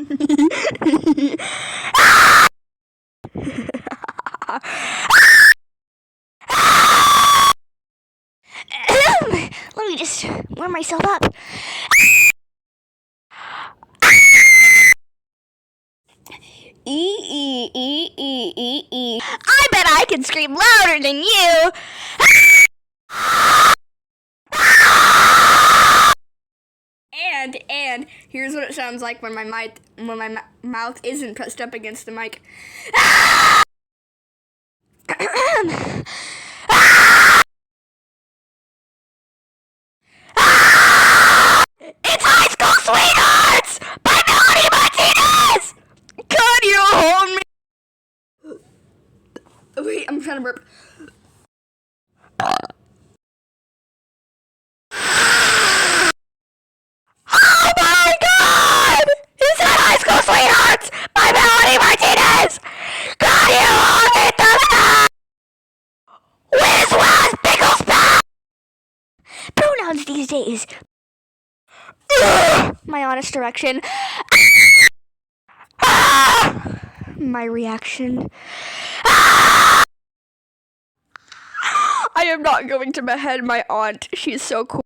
Let me just warm myself up. I bet I can scream louder than you. And here's what it sounds like when my mouth isn't pressed up against the mic. It's High School Sweethearts by Melanie Martinez. God, you hold me. Wait, I'm trying to burp. Oh my God! Is that High School Sweethearts by Melanie Martinez? God, you hold me to that. Whiz was pickles pop. Pronouns these days. My honest direction. My reaction. I am not going to behead my aunt. She's so cool.